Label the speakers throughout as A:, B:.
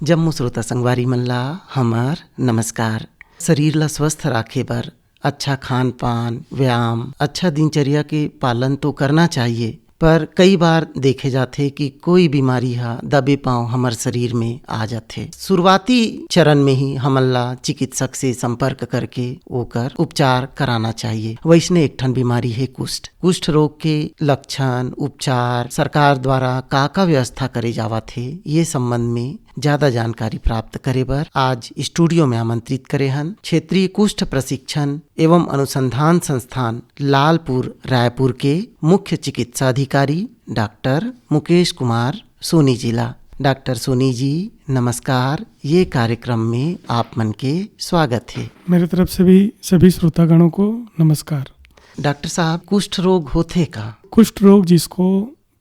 A: जम्मू श्रोता संगवारी मन ला हमर नमस्कार। शरीर ला स्वस्थ राखे बर अच्छा खान पान, व्यायाम, अच्छा दिनचर्या के पालन तो करना चाहिए, पर कई बार देखे जाथे कि कोई बीमारी हा दबे पांव हमर शरीर में आ जाथे। शुरुआती चरण में ही हमन ला चिकित्सक से संपर्क करके ओकर उपचार कराना चाहिए। वैसने एक ठन बीमारी है कुष्ठ। कुष्ठ रोग के लक्षण, उपचार, सरकार द्वारा का व्यवस्था करे जावत है, ये संबंध में ज्यादा जानकारी प्राप्त करे बर आज स्टूडियो में आमंत्रित करे हन क्षेत्रीय कुष्ठ प्रशिक्षण एवं अनुसंधान संस्थान लालपुर रायपुर के मुख्य चिकित्सा अधिकारी डॉक्टर मुकेश कुमार सोनी जी ला। डॉक्टर सोनी जी नमस्कार, ये कार्यक्रम में आप मन के स्वागत है।
B: मेरे तरफ से भी सभी श्रोतागणों को नमस्कार।
A: डॉक्टर साहब, कुष्ठ रोग होते का?
B: कुष्ठ रोग, जिसको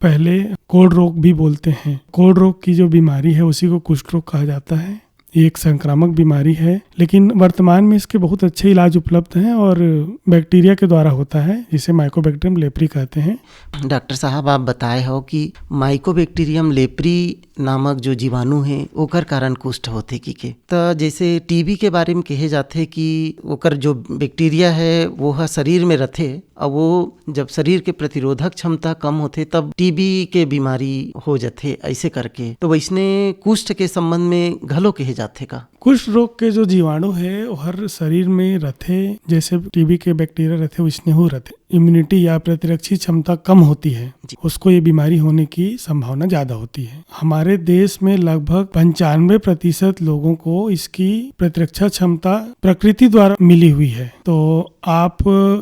B: पहले कोढ़ रोग भी बोलते हैं, कोढ़ रोग की जो बीमारी है उसी को कुष्ठ रोग कहा जाता है। ये एक संक्रामक बीमारी है, लेकिन वर्तमान में इसके बहुत अच्छे इलाज उपलब्ध हैं और बैक्टीरिया के द्वारा होता है, जिसे माइकोबैक्टीरियम लेप्री कहते हैं।
A: डॉक्टर साहब, आप बताए हो कि माइकोबैक्टीरियम लेप्री नामक जो जीवाणु है ओकर कारण कुष्ठ होते की तो जैसे टीबी के बारे में कहे जाते कि ओकर जो बैक्टीरिया है वो है शरीर में रहते, और वो जब शरीर के प्रतिरोधक क्षमता कम होते तब टीबी के बीमारी हो जाते, ऐसे करके। तो वैसने कुष्ठ के संबंध में घलो कहे जाते का?
B: कुष्ठ रोग के जो जीवाणु है वो हर शरीर में रहते, जैसे टीबी के बैक्टीरिया रहते वैसने हो रहते। इम्यूनिटी या प्रतिरक्षी क्षमता कम होती है, उसको ये बीमारी होने की संभावना ज्यादा होती है। हमारे देश में लगभग 95% लोगों को इसकी प्रतिरक्षा क्षमता प्रकृति द्वारा मिली हुई है। तो आप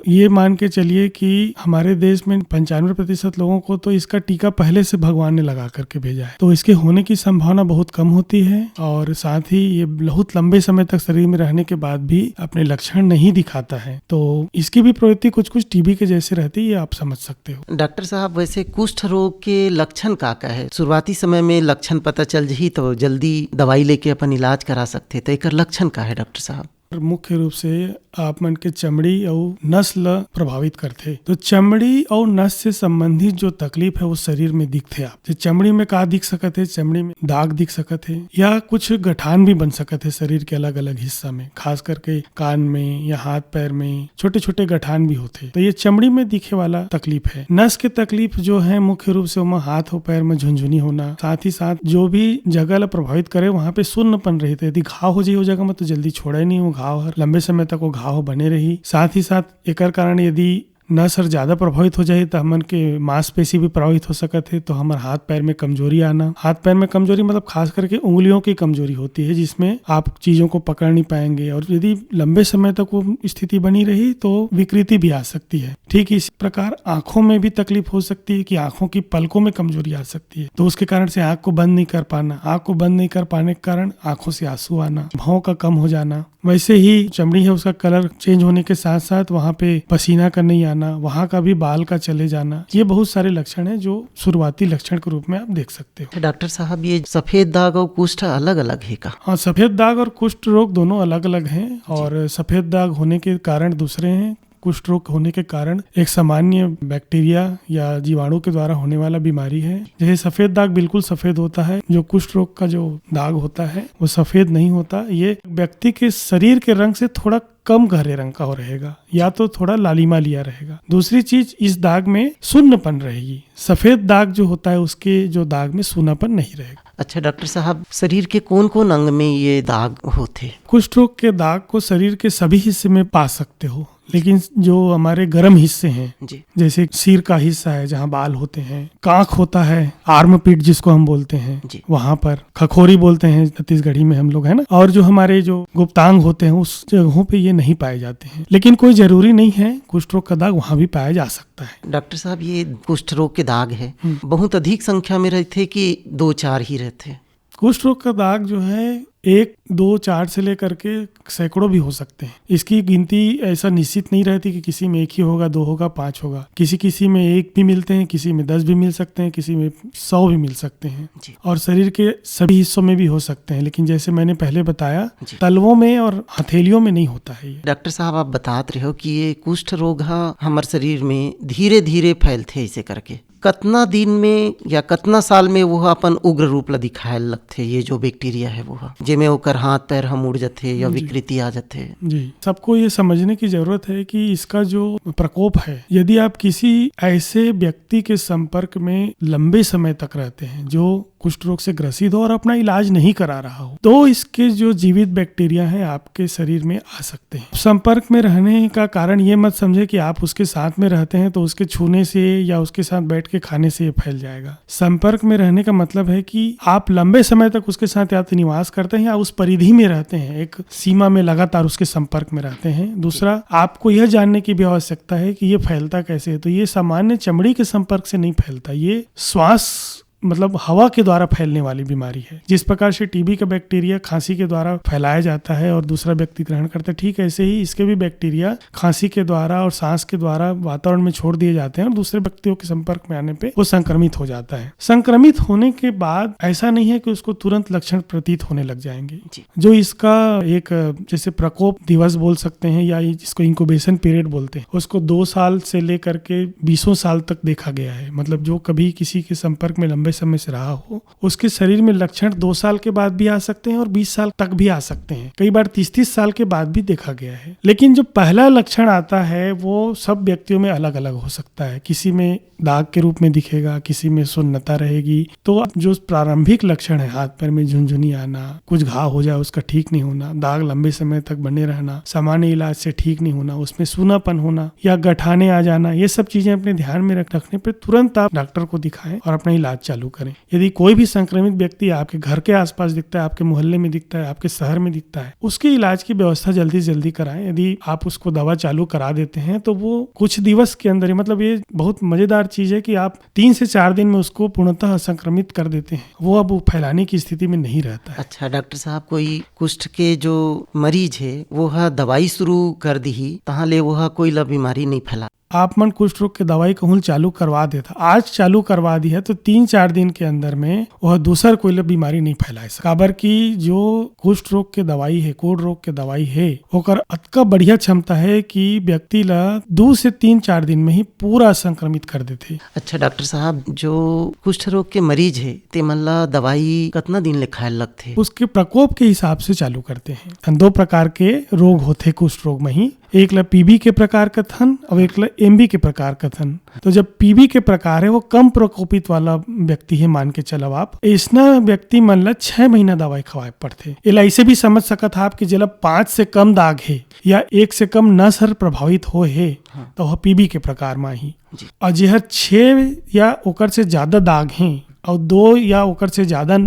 B: ये मान के चलिए कि हमारे देश में 95% लोगों को तो इसका टीका पहले से भगवान ने लगा करके भेजा है, तो इसके होने की संभावना बहुत कम होती है। और साथ ही ये बहुत लंबे समय तक शरीर में रहने के बाद भी अपने लक्षण नहीं दिखाता है, तो इसकी भी प्रवृत्ति कुछ टीबी के जैसे रहती है, ये आप समझ सकते हो।
A: डॉक्टर साहब, वैसे कुष्ठ रोग के लक्षण का है? शुरुआती समय में लक्षण पता चल जाही तो जल्दी दवाई लेके अपन इलाज करा सकते, तो एक लक्षण का है डॉक्टर साहब?
B: मुख्य रूप से आप मन के चमड़ी और नस ल प्रभावित करते। तो चमड़ी और नस से संबंधित जो तकलीफ है वो शरीर में दिखते। आप चमड़ी में का दिख सकते है, चमड़ी में दाग दिख सकते है, या कुछ गठान भी बन सकते है शरीर के अलग अलग हिस्सा में, खास करके कान में या हाथ पैर में छोटे छोटे गठान भी होते। तो ये चमड़ी में दिखे वाला तकलीफ है। नस के तकलीफ जो है मुख्य रूप से हाथ और पैर में झुनझुनी होना, साथ ही साथ जो भी जगह प्रभावित करे वहाँ पे सुन्नपन रहते। यदि घाव हो जाए जगह में तो जल्दी छोड़े नहीं, वो घाव लंबे समय तक वो घाव बने रही। साथ ही साथ एकर कारण यदि नस ज्यादा प्रभावित हो जाए तो हमन के मांसपेशी भी प्रभावित हो सकते है। तो हमारे हाथ पैर में कमजोरी आना, हाथ पैर में कमजोरी मतलब खास करके उंगलियों की कमजोरी होती है, जिसमें आप चीजों को पकड़ नहीं पाएंगे, और यदि लंबे समय तक वो स्थिति बनी रही तो विकृति भी आ सकती है। ठीक इसी प्रकार आंखों में भी तकलीफ हो सकती है कि आंखों की पलकों में कमजोरी आ सकती है, तो उसके कारण से आंख को बंद नहीं कर पाना, आंख को बंद नहीं कर पाने के कारण आंखों से आंसू आना, भाव का कम हो जाना। वैसे ही चमड़ी है उसका कलर चेंज होने के साथ साथ वहाँ पे पसीना का नहीं आना, वहाँ का भी बाल का चले जाना, ये बहुत सारे लक्षण हैं जो शुरुआती लक्षण के रूप में आप देख सकते हो।
A: डॉक्टर साहब, ये सफेद दाग और कुष्ठ अलग अलग है का?
B: हाँ, सफेद दाग और कुष्ठ रोग दोनों अलग अलग हैं, और सफेद दाग होने के कारण दूसरे हैं। कुष्ठ रोग होने के कारण एक सामान्य बैक्टीरिया या जीवाणु के द्वारा होने वाला बीमारी है। जैसे सफेद दाग बिल्कुल सफेद होता है, जो कुष्ठ रोग का जो दाग होता है वो सफेद नहीं होता। ये व्यक्ति के शरीर के रंग से थोड़ा कम गहरे रंग का हो रहेगा, या तो थोड़ा लालिमा लिया रहेगा। दूसरी चीज, इस दाग में सुन्नपन रहेगी। सफेद दाग जो होता है उसके जो दाग में सूनापन नहीं रहेगा।
A: अच्छा डॉक्टर साहब, शरीर के कौन कौन अंग में ये दाग होते?
B: कुष्ठ रोग के दाग को शरीर के सभी हिस्से में पा सकते हो, लेकिन जो हमारे गर्म हिस्से हैं जी, जैसे सिर का हिस्सा है जहाँ बाल होते हैं, कांख होता है, आर्म पिट जिसको हम बोलते हैं, वहाँ पर खखोरी बोलते हैं छत्तीसगढ़ी में हम लोग, है ना, और जो हमारे जो गुप्तांग होते हैं उस जगहों पे ये नहीं पाए जाते हैं। लेकिन कोई जरूरी नहीं है, कुष्ठ रोग का दाग वहाँ भी पाया जा सकता है।
A: डॉक्टर साहब, ये कुष्ठ रोग के दाग है बहुत अधिक संख्या में रहते कि 2-4 ही रहते?
B: कुष्ठ रोग का दाग जो है 1, 2, 4 से लेकर के सैकड़ों भी हो सकते हैं। इसकी गिनती ऐसा निश्चित नहीं रहती कि किसी में 1 ही होगा, 2 होगा, 5 होगा। किसी में 1 भी मिलते हैं, किसी में 10 भी मिल सकते हैं, किसी में 100 भी मिल सकते हैं, और शरीर के सभी हिस्सों में भी हो सकते हैं। लेकिन जैसे मैंने पहले बताया, तलवों में और हथेलियों में नहीं होता है ये।
A: डॉक्टर साहब, आप बता रहे हो कि ये कुष्ठ रोग हमारे शरीर में धीरे धीरे फैलते, ऐसे करके कितना दिन में या कितना साल में वो अपन उग्र रूप ला दिखाए लगथे, ये जो बैक्टीरिया है वो जेमे ओकर हाथ पैर हम उड़ जाते या विकृति आ जाते?
B: जी, सबको ये समझने की जरूरत है कि इसका जो प्रकोप है, यदि आप किसी ऐसे व्यक्ति के संपर्क में लंबे समय तक रहते हैं जो कुष्ठ रोग से ग्रसित हो और अपना इलाज नहीं करा रहा हो, तो इसके जो जीवित बैक्टीरिया हैं आपके शरीर में आ सकते हैं। संपर्क में रहने का कारण ये मत समझे कि आप उसके साथ में रहते हैं तो उसके छूने से या उसके साथ बैठ के खाने से ये फैल जाएगा। संपर्क में रहने का मतलब है कि आप लंबे समय तक उसके साथ या तो निवास करते हैं या उस परिधि में रहते हैं, एक सीमा में लगातार उसके संपर्क में रहते हैं। दूसरा, आपको यह जानने की भी आवश्यकता है कि ये फैलता कैसे है। तो ये सामान्य चमड़ी के संपर्क से नहीं फैलता, ये श्वास मतलब हवा के द्वारा फैलने वाली बीमारी है। जिस प्रकार से टीबी का बैक्टीरिया खांसी के द्वारा फैलाया जाता है और दूसरा व्यक्ति ग्रहण करता है, ठीक ऐसे ही इसके भी बैक्टीरिया खांसी के द्वारा और सांस के द्वारा वातावरण में छोड़ दिए जाते हैं और दूसरे व्यक्तियों के संपर्क में आने पे वो संक्रमित हो जाता है। संक्रमित होने के बाद ऐसा नहीं है कि उसको तुरंत लक्षण प्रतीत होने लग जाएंगे। जो इसका एक जैसे प्रकोप दिवस बोल सकते हैं या जिसको इंक्यूबेशन पीरियड बोलते हैं, उसको 2 साल से लेकर के 20 साल तक देखा गया है। मतलब जो कभी किसी के संपर्क में लंबे समय से रहा हो, उसके शरीर में लक्षण 2 साल के बाद भी आ सकते हैं और 20 साल तक भी आ सकते हैं। कई बार 30 साल के बाद भी देखा गया है। लेकिन जो पहला लक्षण आता है वो सब व्यक्तियों में अलग अलग हो सकता है। किसी में दाग के रूप में दिखेगा, किसी में सुन्नता रहेगी। तो जो प्रारंभिक लक्षण है, हाथ पैर में झुनझुनी आना, कुछ घाव हो जाए उसका ठीक नहीं होना, दाग लंबे समय तक बने रहना, सामान्य इलाज से ठीक नहीं होना, उसमें सूनापन होना या गठाने आ जाना, ये सब चीजें अपने ध्यान में रखने पर तुरंत आप डॉक्टर को दिखाएं और अपना इलाज चालू करें। यदि कोई भी संक्रमित व्यक्ति आपके घर के आसपास दिखता है, आपके मोहल्ले में दिखता है, आपके शहर में दिखता है, उसके इलाज की व्यवस्था जल्दी से जल्दी कराएं। यदि आप उसको दवा चालू करा देते हैं तो वो कुछ दिवस के अंदर ही, मतलब ये बहुत मजेदार चीज है कि आप 3 से 4 दिन में उसको पूर्णतः संक्रमित कर देते हैं। वो अब फैलाने की स्थिति में नहीं रहता है।
A: अच्छा डॉक्टर साहब, कोई कुष्ठ के जो मरीज है वो दवाई शुरू कर दी तहाँ ले वो कोई ला बीमारी नहीं फैला?
B: आप मन कुष्ठ रोग की दवाई कहूँ चालू करवा देता, आज चालू करवा दी है तो 3-4 दिन के अंदर में वह दूसर कोई बीमारी नहीं फैलाए। काबर की जो कुष्ठ रोग के दवाई है, कोढ़ रोग के दवाई है, ओकर अतका बढ़िया क्षमता है कि व्यक्ति ला 2 से 3-4 दिन में ही पूरा संक्रमित कर देते।
A: अच्छा डॉक्टर साहब, जो कुष्ठ रोग के मरीज है ते मन ला दवाई कितना दिन ले खाए लगथे?
B: उसके प्रकोप के हिसाब से चालू करते हैं। 2 प्रकार के रोग होते कुष्ठ रोग में ही, एक ला पीबी के प्रकार का थन और एक ला एमबी के प्रकार का थन। तो जब पीबी के प्रकार है वो कम प्रकोपित वाला व्यक्ति है, मान के चलो आप, इसना व्यक्ति मन ला 6 महीना दवाई खवाए पड़ते। इला इसे भी समझ सकत आप कि जब 5 से कम दाग है या 1 से कम नस प्रभावित हो है तो वह पीबी के प्रकार में ही। और जहर 6 या ओकर से ज्यादा दाग हैं और 2 या ओकर से ज्यादा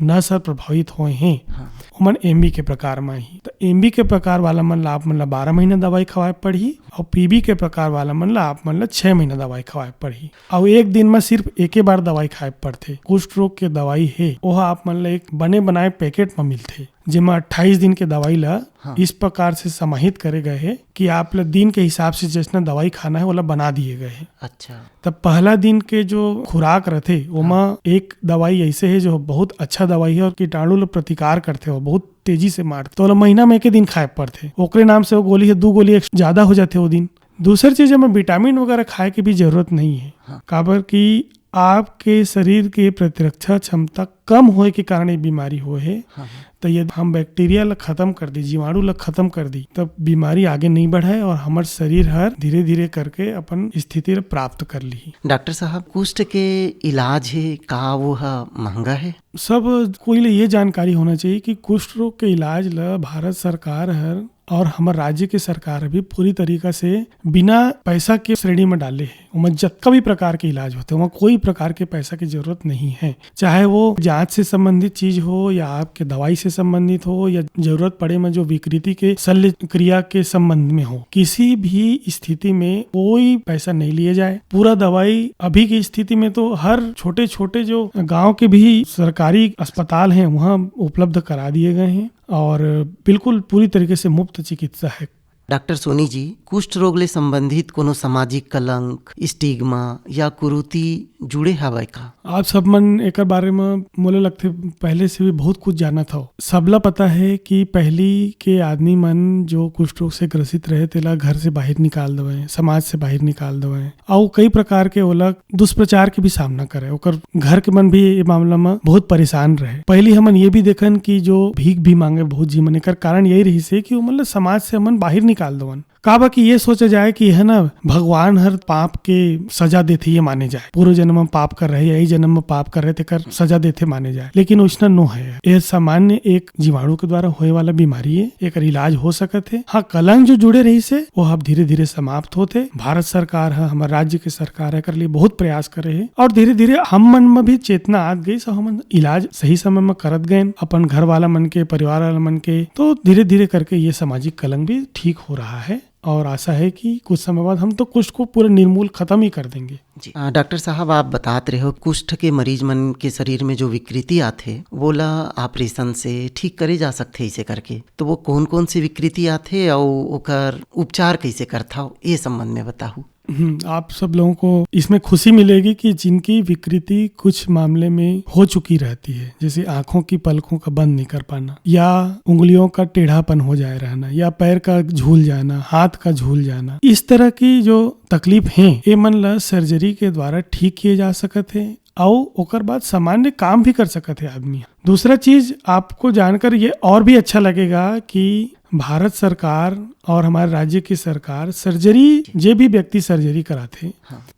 B: नस प्रभावित हुए हैं, मन एमबी के प्रकार में ही। तो एमबी के प्रकार वाला मन ला आप मन ला 12 महीना दवाई खवाए पड़ी और पीबी के प्रकार वाला मन ला आप मन ला 6 महीना दवाई खवाए पड़ी। और एक दिन में सिर्फ एक बार दवाई खाए पड़ते। कुष्ठ रोग के दवाई है वह आप मन ला एक बने बनाए पैकेट में मिलते, जिसमें 28 दिन के दवाई ला इस प्रकार से समाहित करे गए हैं कि आप ला दिन के हिसाब से जितना दवाई खाना है वो ला बना दिए गए हैं।
A: अच्छा,
B: तब पहला दिन के जो खुराक रहते ओमा एक दवाई ऐसे है जो बहुत अच्छा दवाई है और कीटाणु ला प्रतिकार करते हो, बहुत तेजी से मारते, तो महीना में 1 दिन खाए पड़ते। ओकरे नाम से वो गोली है, 2 गोली ज्यादा हो जाते वो दिन। दूसरी चीज में विटामिन वगैरह खाए की भी जरूरत नहीं है। काबर की आपके शरीर के प्रतिरक्षा क्षमता कम होए के कारण ये बीमारी हो है। तो यदि हम बैक्टीरिया ला खत्म कर दी, जीवाणु ला खत्म कर दी, तब बीमारी आगे नहीं बढ़े और हमार शरीर हर धीरे धीरे करके अपन स्थिति प्राप्त कर ली।
A: डॉक्टर साहब, कुष्ठ के इलाज है का वो महंगा है?
B: सब कोई ले ये जानकारी होना चाहिए कि कुष्ठ रोग के इलाज ला भारत सरकार हर और हमारे राज्य के सरकार भी पूरी तरीका से बिना पैसा के श्रेणी में डाले है। उनमें जितना भी प्रकार के इलाज होते हैं वहाँ कोई प्रकार के पैसा की जरूरत नहीं है। चाहे वो जांच से संबंधित चीज हो या आपके दवाई से संबंधित हो या जरूरत पड़े में जो विकृति के शल्य क्रिया के संबंध में हो, किसी भी स्थिति में कोई पैसा नहीं लिए जाए। पूरा दवाई अभी की स्थिति में तो हर छोटे छोटे जो गाँव के भी सरकारी अस्पताल हैं वहाँ उपलब्ध करा दिए गए हैं और बिल्कुल पूरी तरीके से मुफ्त चिकित्सा है।
A: डॉक्टर सोनी जी, कुष्ठ रोग ले संबंधित कोनो सामाजिक कलंक, स्टिग्मा या कुरीति जुड़े हवय का?
B: आप सब मन एकर बारे में मोले लगथे पहले से भी बहुत कुछ जानत हो। सबला पता है कि पहली के आदमी मन जो कुष्ठ रोग से ग्रसित रहे तेला घर से बाहर निकाल दवे, समाज से बाहर निकाल दवे और कई प्रकार के ओला दुष्प्रचार के भी सामना करे। ओकर घर के मन भी ये मामला में बहुत परेशान रहे। पहली हमन ये भी देखन कि जो भीख भी मांगे बहुत जी मन, एकर कारण यही रही से कि मतलब समाज से हमन बाहर निकाल दवन। काबा कि ये सोचा जाए कि है ना भगवान हर पाप के सजा देते ये माने जाए, पूर्व जन्म में पाप कर रहे यही जन्म में पाप कर रहे थे कर सजा देते माने जाए, लेकिन उसना नो है। यह सामान्य एक जीवाणु के द्वारा होए वाला बीमारी है, एक इलाज हो सकत है। हाँ, कलंक जो जुड़े रही से वो अब धीरे धीरे समाप्त होते। भारत सरकार है, हमारे राज्य के सरकार है, कर लिए बहुत प्रयास करे है और धीरे धीरे हम मन में भी चेतना आ गई, सो हम इलाज सही समय में करत गए अपन घर वाला मन के, परिवार वाला मन के, तो धीरे धीरे करके ये सामाजिक कलंक भी ठीक हो रहा है और आशा है कि कुछ समय बाद हम तो कुष्ठ को पूरा निर्मूल खत्म ही कर देंगे।
A: जी डॉक्टर साहब, आप बतात रहे हो कुष्ठ के मरीज मन के शरीर में जो विकृति आथे बोला ऑपरेशन से ठीक करे जा सकते इसे करके, तो वो कौन कौन सी विकृति आथे और ओकर उपचार कैसे करता हो ये संबंध में बताहू।
B: आप सब लोगों को इसमें खुशी मिलेगी कि जिनकी विकृति कुछ मामले में हो चुकी रहती है, जैसे आंखों की पलकों का बंद नहीं कर पाना या उंगलियों का टेढ़ापन हो जाए रहना या पैर का झूल जाना, हाथ का झूल जाना, इस तरह की जो तकलीफ है ये मन ला सर्जरी के द्वारा ठीक किए जा सकते हैं और ओकर बाद सामान्य काम भी कर सकते हैं आदमी। दूसरा चीज आपको जानकर ये और भी अच्छा लगेगा कि भारत सरकार और हमारे राज्य की सरकार सर्जरी जे भी व्यक्ति सर्जरी कराते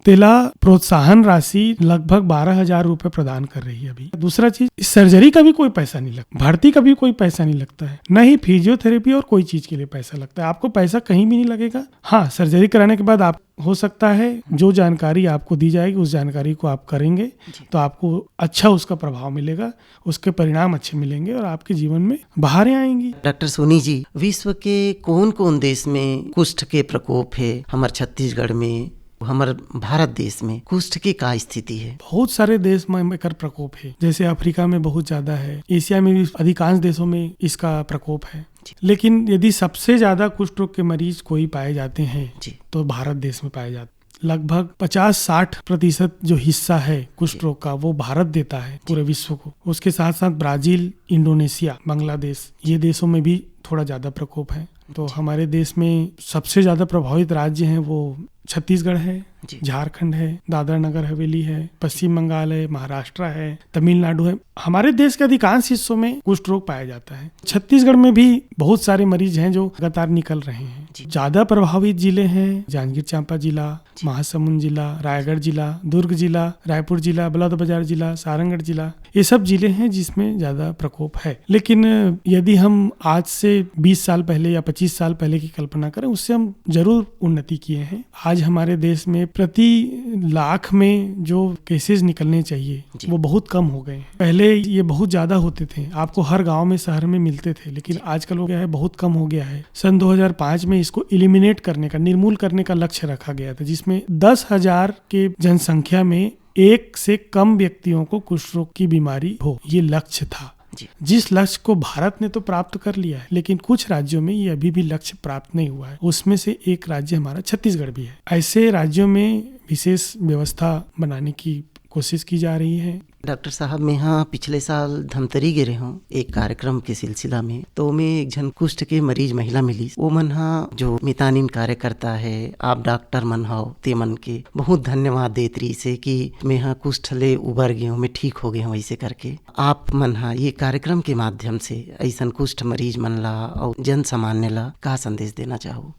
B: तेला प्रोत्साहन राशि लगभग 12,000 रुपए प्रदान कर रही है अभी। दूसरा चीज, इस सर्जरी का भी कोई पैसा नहीं लगता, भर्ती का भी कोई पैसा नहीं लगता है, न ही फिजियोथेरेपी और कोई चीज के लिए पैसा लगता है। आपको पैसा कहीं भी नहीं लगेगा। हाँ, सर्जरी कराने के बाद आप हो सकता है जो जानकारी आपको दी जाएगी उस जानकारी को आप करेंगे तो आपको अच्छा उसका प्रभाव मिलेगा, उसके परिणाम अच्छे मिलेंगे और आपके जीवन में बहारें आएंगी।
A: डॉक्टर सोनी जी, विश्व के कौन कौन देश में कुष्ठ के प्रकोप है? हमारे छत्तीसगढ़ में, हमारे भारत देश में कुष्ठ की क्या स्थिति है?
B: बहुत सारे देश में एकर प्रकोप है, जैसे अफ्रीका में बहुत ज्यादा है, एशिया में भी अधिकांश देशों में इसका प्रकोप है। लेकिन यदि सबसे ज्यादा कुष्ठ रोग के मरीज कोई पाए जाते हैं तो भारत देश में पाए जाते। लगभग 50-60% जो हिस्सा है कुष्ठ रोग का वो भारत देता है पूरे विश्व को। उसके साथ साथ ब्राजील, इंडोनेशिया, बांग्लादेश, ये देशों में भी थोड़ा ज्यादा प्रकोप है। तो हमारे देश में सबसे ज्यादा प्रभावित राज्य हैं वो छत्तीसगढ़ है, झारखंड है, दादरा नगर हवेली है, पश्चिम बंगाल है, महाराष्ट्र है, तमिलनाडु है। हमारे देश के अधिकांश हिस्सों में कुष्ठ रोग पाया जाता है। छत्तीसगढ़ में भी बहुत सारे मरीज हैं जो लगातार निकल रहे हैं। ज्यादा प्रभावित जिले हैं जांजगीर चांपा जिला, महासमुंद जिला, रायगढ़ जिला, दुर्ग जिला, रायपुर जिला, बलौदाबाजार जिला, सारंगढ़ जिला, ये सब जिले हैं जिसमें ज्यादा प्रकोप है। लेकिन यदि हम आज से 20 साल पहले या 25 साल पहले की कल्पना करें, उससे हम जरूर उन्नति किए हैं। आज हमारे देश में प्रति लाख में जो केसेस निकलने चाहिए वो बहुत कम हो गए हैं। पहले ये बहुत ज्यादा होते थे, आपको हर गांव में, शहर में मिलते थे, लेकिन आजकल हो गया है बहुत कम हो गया है। सन 2005 में इसको एलिमिनेट करने का, निर्मूल करने का लक्ष्य रखा गया था, जिसमें 10,000 के जनसंख्या में 1 से कम व्यक्तियों को कुष्ठ रोग की बीमारी हो, ये लक्ष्य था। जिस लक्ष्य को भारत ने तो प्राप्त कर लिया है, लेकिन कुछ राज्यों में ये अभी भी लक्ष्य प्राप्त नहीं हुआ है। उसमें से एक राज्य हमारा छत्तीसगढ़ भी है। ऐसे राज्यों में विशेष व्यवस्था बनाने की कोशिश की जा रही है।
A: डॉक्टर साहब, मैं यहाँ पिछले साल धमतरी गिरे हूँ एक कार्यक्रम के सिलसिला में, तो मैं एक जन कुष्ठ के मरीज महिला मिली। वो मन हा जो मितानिन कार्यकर्ता है, आप डॉक्टर मन हो, ते मन के बहुत धन्यवाद देत रही से कि मैं यहाँ कुष्ठ ले उबर गई हूँ, मैं ठीक हो गई हूँ। ऐसे करके आप मन हा ये कार्यक्रम के माध्यम से ऐसा कुष्ठ मरीज मन ला और जन सामान्य ला का संदेश देना चाहो?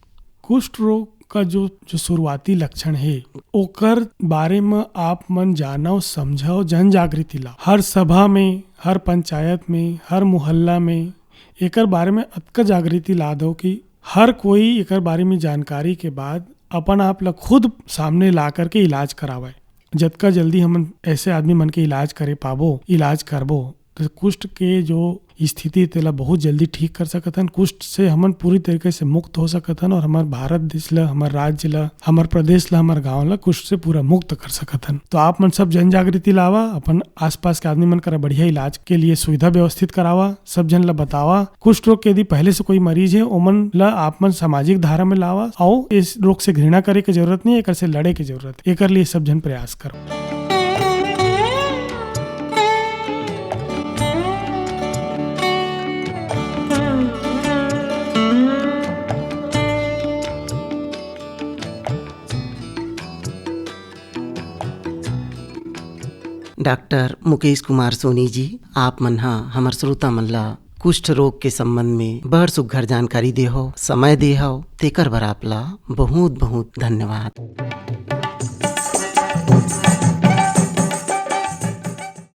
B: कुष्ठ रोग का जो शुरुआती लक्षण है ओकर बारे में आप मन जानो, समझो, जन जागृति ला। हर सभा में, हर पंचायत में, हर मोहल्ला में एकर बारे में अतका जागृति ला दो कि हर कोई एकर बारे में जानकारी के बाद अपन आप ला खुद सामने ला करके इलाज करावे। जतका जल्दी हम ऐसे आदमी मन के इलाज करे पाबो, इलाज करबो, तो कुष्ठ के जो स्थिति तेला बहुत जल्दी ठीक कर सकत हन। कुष्ठ से हमन पूरी तरीके से मुक्त हो सकत हन और हमार भारत देश ला, हमार राज्य ला, हमार प्रदेश ला, हमार गाँव ला कुष्ठ से पूरा मुक्त कर सकत हन। तो आप मन सब जन जागृति लावा, अपन आसपास के आदमी मन करा बढ़िया इलाज के लिए सुविधा व्यवस्थित करावा, सब जन ला बतावा। कुष्ठ रोग के यदि पहले से कोई मरीज है ओमन ला आप मन सामाजिक धारा में लावा और इस रोग से घृणा करे की जरूरत नहीं, एकर से लड़े की जरूरत है। एकर लिए सब जन प्रयास करो।
A: डॉक्टर मुकेश कुमार सोनी जी, आप मन हा हमर श्रोता मन ला कुष्ठ रोग के संबंध में बड़ सुघ्घर जानकारी देहो, समय देहो, तेकर बर आपला बहुत बहुत धन्यवाद।